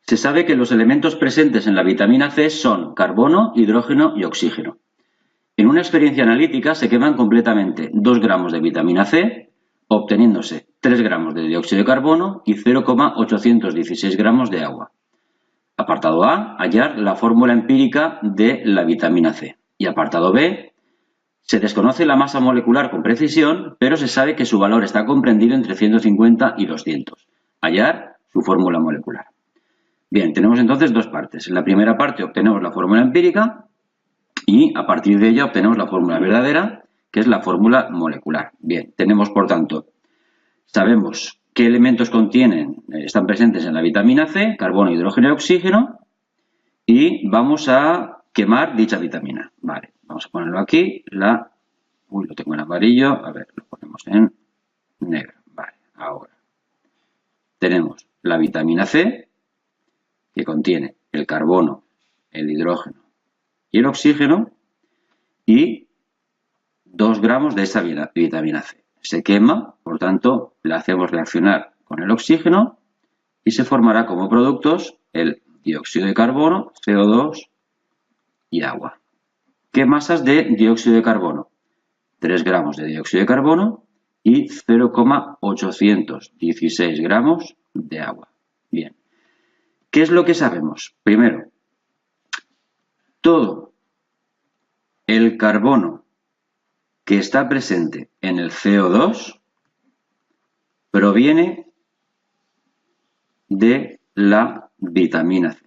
Se sabe que los elementos presentes en la vitamina C son carbono, hidrógeno y oxígeno. En una experiencia analítica se queman completamente 2 gramos de vitamina C, obteniéndose 3 gramos de dióxido de carbono y 0,816 gramos de agua. Apartado A, hallar la fórmula empírica de la vitamina C. Y apartado B, se desconoce la masa molecular con precisión, pero se sabe que su valor está comprendido entre 150 y 200. Hallar su fórmula molecular. Bien, tenemos entonces dos partes. En la primera parte obtenemos la fórmula empírica y a partir de ella obtenemos la fórmula verdadera, que es la fórmula molecular. Bien, tenemos por tanto, sabemos qué elementos están presentes en la vitamina C, carbono, hidrógeno y oxígeno, y vamos a quemar dicha vitamina. Vale, vamos a ponerlo aquí, lo tengo en amarillo, a ver, lo ponemos en negro. Vale, ahora tenemos la vitamina C, que contiene el carbono, el hidrógeno y el oxígeno, y 2 gramos de esa vitamina C. Se quema, por tanto, la hacemos reaccionar con el oxígeno y se formará como productos el dióxido de carbono, CO2 y agua. ¿Qué masas de dióxido de carbono? 3 gramos de dióxido de carbono y 0,816 gramos de agua. Bien. ¿Qué es lo que sabemos? Primero, todo el carbono que está presente en el CO2 proviene de la vitamina C.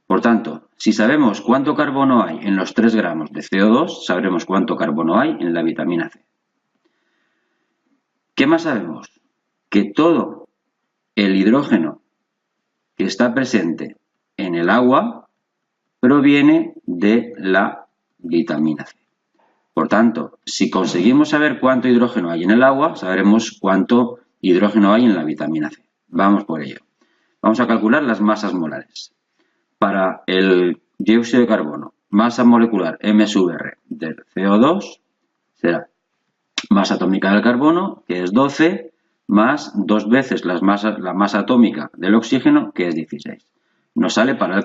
Por tanto, si sabemos cuánto carbono hay en los 3 gramos de CO2, sabremos cuánto carbono hay en la vitamina C. ¿Qué más sabemos? Que todo el hidrógeno que está presente en el agua proviene de la vitamina C. Por tanto, si conseguimos saber cuánto hidrógeno hay en el agua, sabremos cuánto hidrógeno hay en la vitamina C. Vamos por ello. Vamos a calcular las masas molares. Para el dióxido de carbono, masa molecular M sub R del CO2 será masa atómica del carbono, que es 12, más 2 veces la masa atómica del oxígeno, que es 16. Nos sale para el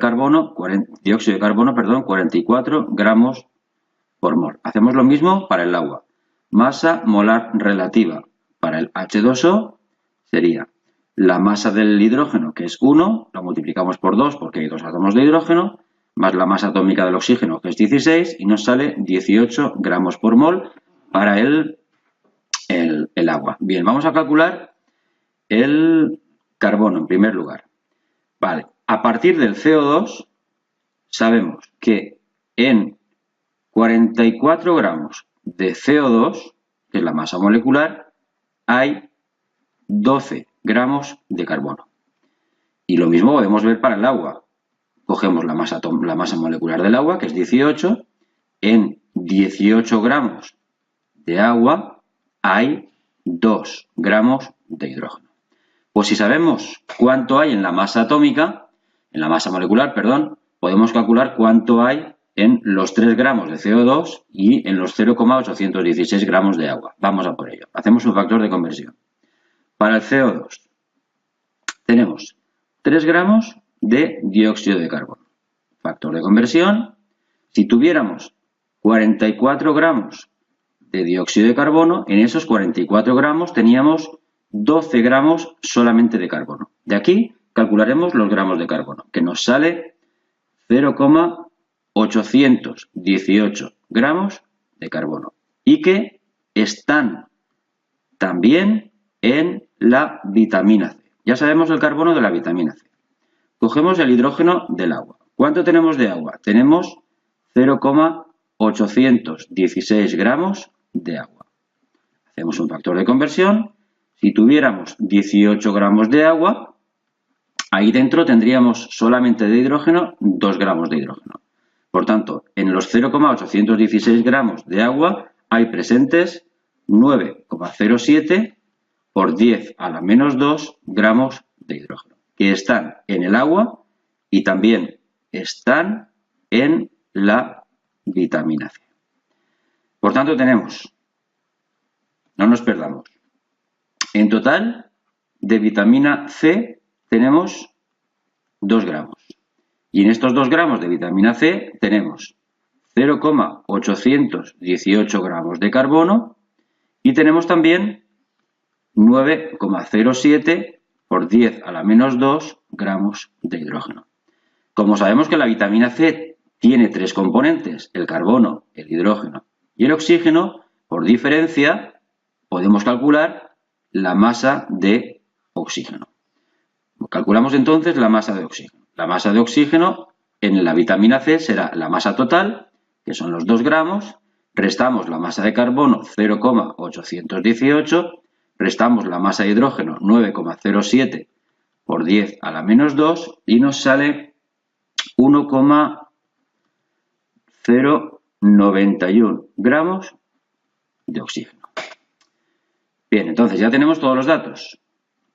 dióxido de carbono, 44 gramos por mol. Hacemos lo mismo para el agua. Masa molar relativa para el H2O sería la masa del hidrógeno, que es 1, lo multiplicamos por 2 porque hay 2 átomos de hidrógeno, más la masa atómica del oxígeno, que es 16, y nos sale 18 gramos por mol para el agua. Bien, vamos a calcular el carbono en primer lugar. Vale, a partir del CO2 sabemos que en 44 gramos de CO2, que es la masa molecular, hay 12 gramos de carbono. Y lo mismo podemos ver para el agua. Cogemos la masa molecular del agua, que es 18. En 18 gramos de agua hay 2 gramos de hidrógeno. Pues si sabemos cuánto hay en la masa molecular, podemos calcular cuánto hay en los 3 gramos de CO2 y en los 0,816 gramos de agua. Vamos a por ello. Hacemos un factor de conversión. Para el CO2 tenemos 3 gramos de dióxido de carbono. Factor de conversión. Si tuviéramos 44 gramos de dióxido de carbono, en esos 44 gramos teníamos 12 gramos solamente de carbono. De aquí calcularemos los gramos de carbono, que nos sale 0,818 gramos de carbono y que están también en la vitamina C. Ya sabemos el carbono de la vitamina C. Cogemos el hidrógeno del agua. ¿Cuánto tenemos de agua? Tenemos 0,816 gramos de agua. Hacemos un factor de conversión. Si tuviéramos 18 gramos de agua, ahí dentro tendríamos solamente de hidrógeno 2 gramos de hidrógeno. Por tanto, en los 0,816 gramos de agua hay presentes 9,07 por 10 a la menos 2 gramos de hidrógeno, que están en el agua y también están en la vitamina C. Por tanto, tenemos, no nos perdamos, en total de vitamina C tenemos 2 gramos. Y en estos 2 gramos de vitamina C tenemos 0,818 gramos de carbono y tenemos también 9,07 por 10 a la menos 2 gramos de hidrógeno. Como sabemos que la vitamina C tiene 3 componentes, el carbono, el hidrógeno y el oxígeno, por diferencia podemos calcular la masa de oxígeno. Calculamos entonces la masa de oxígeno. La masa de oxígeno en la vitamina C será la masa total, que son los 2 gramos, restamos la masa de carbono 0,818, restamos la masa de hidrógeno 9,07 por 10 a la menos 2 y nos sale 1,091 gramos de oxígeno. Bien, entonces ya tenemos todos los datos.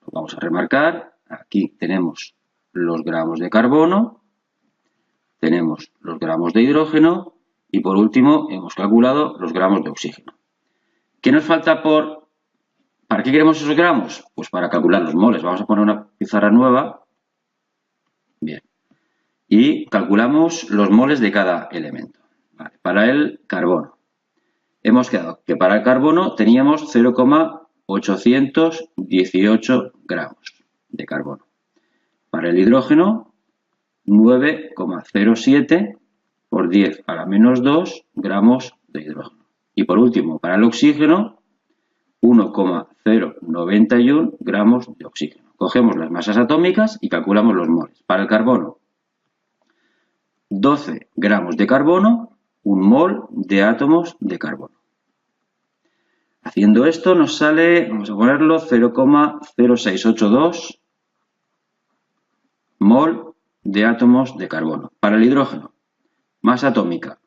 Lo vamos a remarcar. Aquí tenemos los gramos de carbono, tenemos los gramos de hidrógeno y por último hemos calculado los gramos de oxígeno. ¿Qué nos falta ¿Para qué queremos esos gramos? Pues para calcular los moles. Vamos a poner una pizarra nueva. Bien. Y calculamos los moles de cada elemento. Vale. Para el carbono. Hemos quedado que para el carbono teníamos 0,818 gramos de carbono. Para el hidrógeno, 9,07 por 10 a la menos 2 gramos de hidrógeno. Y por último, para el oxígeno, 1,091 gramos de oxígeno. Cogemos las masas atómicas y calculamos los moles. Para el carbono, 12 gramos de carbono, 1 mol de átomos de carbono. Haciendo esto nos sale, vamos a ponerlo, 0,0682 mol de átomos de carbono. Para el hidrógeno, masa atómica,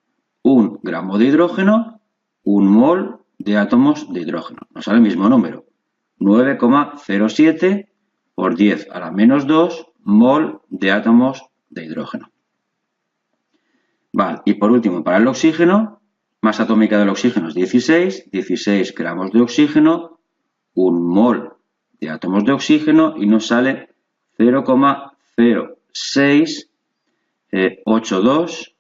1 gramo de hidrógeno, 1 mol de átomos de hidrógeno. Nos sale el mismo número, 9,07 por 10 a la menos 2 mol de átomos de hidrógeno. Vale, y por último, para el oxígeno, masa atómica del oxígeno es 16 gramos de oxígeno, 1 mol de átomos de oxígeno y nos sale 0,0682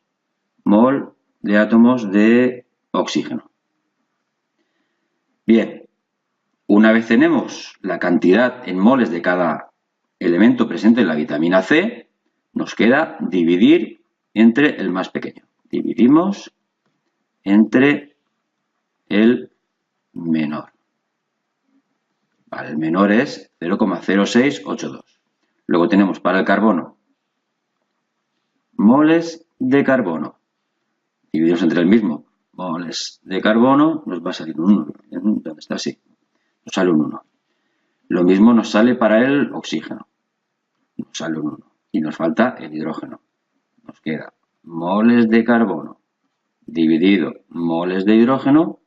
mol de átomos de oxígeno. Bien, una vez tenemos la cantidad en moles de cada elemento presente en la vitamina C, nos queda dividir entre el más pequeño. Dividimos entre el menor. Vale, el menor es 0,0682. Luego tenemos para el carbono, moles de carbono. Divididos entre el mismo, moles de carbono, nos va a salir un 1. ¿Dónde está? Sí, nos sale un 1. Lo mismo nos sale para el oxígeno. Nos sale un 1. Y nos falta el hidrógeno. Nos queda moles de carbono dividido moles de hidrógeno.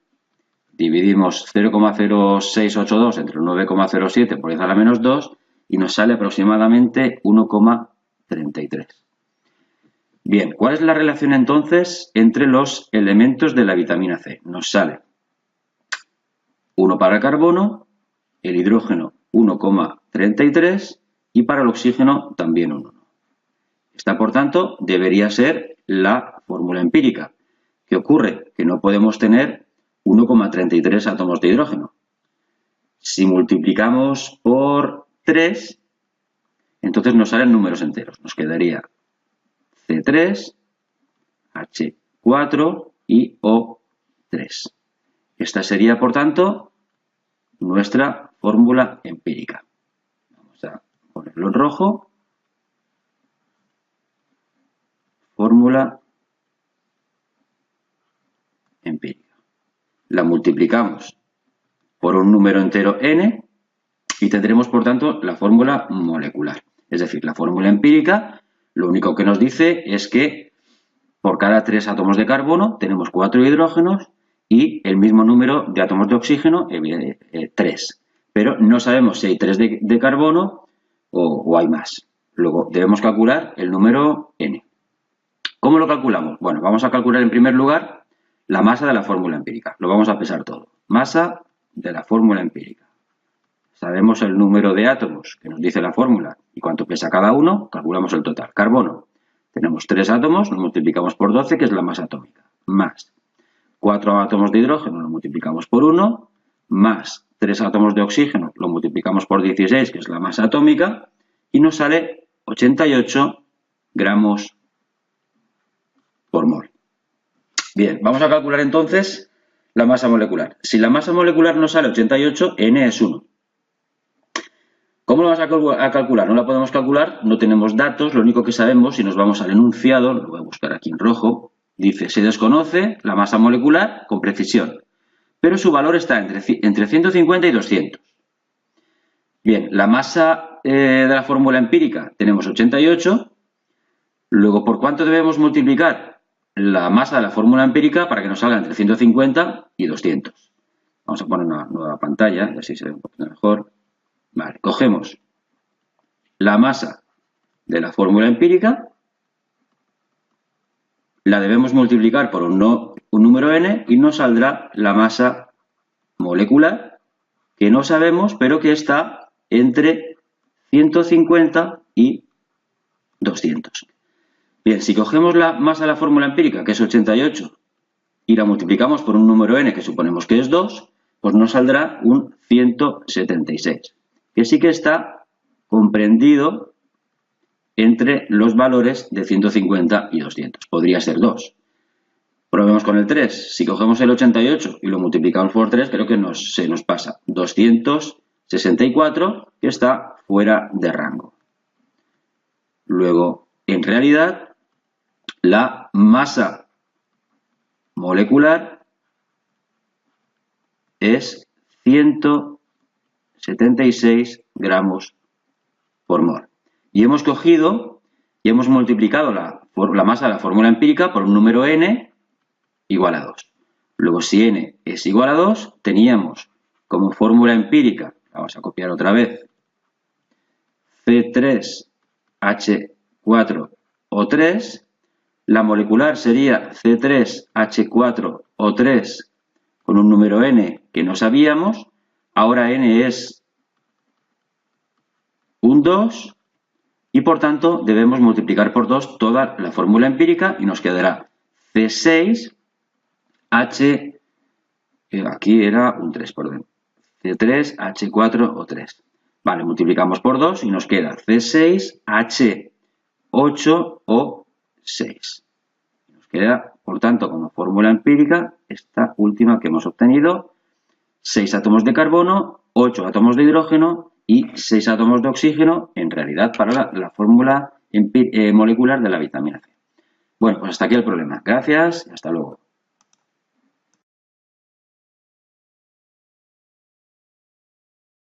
Dividimos 0,0682 entre 9,07 por 10 a la menos 2 y nos sale aproximadamente 1,33. Bien, ¿cuál es la relación entonces entre los elementos de la vitamina C? Nos sale 1 para el carbono, el hidrógeno 1,33 y para el oxígeno también un 1. Esta, por tanto, debería ser la fórmula empírica. ¿Qué ocurre? Que no podemos tener 1,33 átomos de hidrógeno. Si multiplicamos por 3, entonces nos salen números enteros. Nos quedaría C3, H4 y O3. Esta sería, por tanto, nuestra fórmula empírica. Vamos a ponerlo en rojo. Fórmula empírica. La multiplicamos por un número entero n y tendremos, por tanto, la fórmula molecular. Es decir, la fórmula empírica lo único que nos dice es que por cada 3 átomos de carbono tenemos 4 hidrógenos y el mismo número de átomos de oxígeno, 3. Pero no sabemos si hay 3 de carbono o hay más. Luego debemos calcular el número n. ¿Cómo lo calculamos? Bueno, vamos a calcular en primer lugar la masa de la fórmula empírica. Lo vamos a pesar todo. Masa de la fórmula empírica. sabemos el número de átomos que nos dice la fórmula y cuánto pesa cada uno, calculamos el total. Carbono, tenemos 3 átomos, lo multiplicamos por 12, que es la masa atómica, más 4 átomos de hidrógeno, lo multiplicamos por 1, más 3 átomos de oxígeno, lo multiplicamos por 16, que es la masa atómica, y nos sale 88 gramos por mol. Bien, vamos a calcular entonces la masa molecular. Si la masa molecular nos sale 88, N es 1. ¿Cómo lo vamos a calcular? No la podemos calcular, no tenemos datos, lo único que sabemos, si nos vamos al enunciado, lo voy a buscar aquí en rojo, dice, se desconoce la masa molecular con precisión, pero su valor está entre 150 y 200. Bien, la masa de la fórmula empírica tenemos 88, luego, ¿por cuánto debemos multiplicar la masa de la fórmula empírica para que nos salga entre 150 y 200? Vamos a poner una nueva pantalla, y así se ve un poquito mejor. Vale, cogemos la masa de la fórmula empírica, la debemos multiplicar por un número n y nos saldrá la masa molecular, que no sabemos, pero que está entre 150 y 200. Bien, si cogemos la masa de la fórmula empírica, que es 88, y la multiplicamos por un número n, que suponemos que es 2, pues nos saldrá un 176, que sí que está comprendido entre los valores de 150 y 200. Podría ser 2. Probemos con el 3. Si cogemos el 88 y lo multiplicamos por 3, creo que se nos pasa 264, que está fuera de rango. Luego, en realidad, la masa molecular es 176 gramos por mol. Y hemos cogido y hemos multiplicado la masa de la fórmula empírica por un número n igual a 2. Luego, si n es igual a 2, teníamos como fórmula empírica, vamos a copiar otra vez, C3H4O3, la molecular sería C3H4O3 con un número n que no sabíamos, ahora n es un 2 y por tanto debemos multiplicar por 2 toda la fórmula empírica y nos quedará C6H, aquí era un 3, perdón, C3H4O3. Vale, multiplicamos por 2 y nos queda C6H8O6. Nos queda, por tanto, como fórmula empírica, esta última que hemos obtenido, 6 átomos de carbono, 8 átomos de hidrógeno y 6 átomos de oxígeno, en realidad, para la fórmula molecular de la vitamina C. Bueno, pues hasta aquí el problema. Gracias y hasta luego.